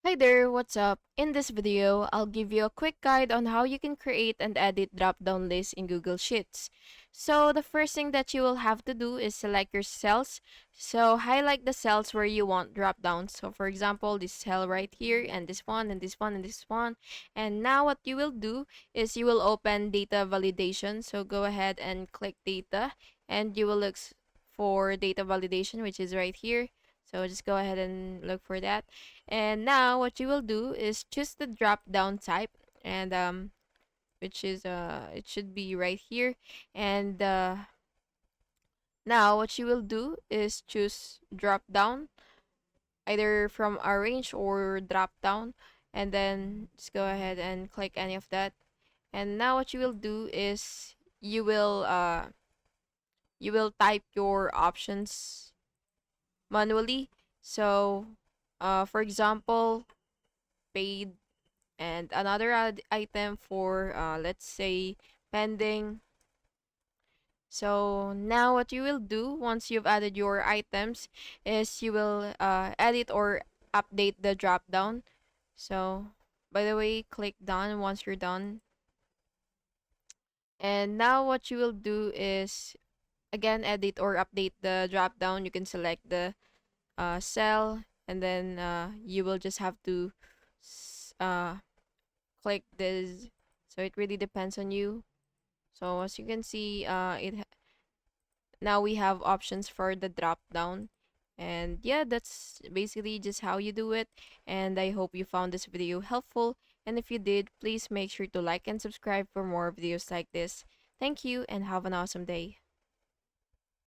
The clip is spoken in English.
Hi there, what's up? In this video, I'll give you a quick guide on how you can create and edit drop-down lists in Google Sheets. So the first thing that you will have to do is select your cells. So highlight the cells where you want drop-downs. So for example, this cell right here, and this one, and this one, and this one. And now what you will do is you will open data validation. So go ahead and click data, and you will look for data validation, which is right here. So just go ahead and look for that. And now what you will do is choose the drop down type, and which is it should be right here. And now what you will do is choose drop down either from arrange or drop down, and then just go ahead and click any of that. And now what you will do is you will type your options manually. So for example, paid, and another item for let's say pending. So now what you will do once you've added your items is you will edit or update the drop down. So by the way, click done once you're done. And now what you will do is again edit or update the drop down. You can select the cell, and then you will just have to click this. So it really depends on you. So as you can see, now we have options for the drop down. And yeah, that's basically just how you do it. And I hope you found this video helpful. And if you did, please make sure to like and subscribe for more videos like this. Thank you and have an awesome day.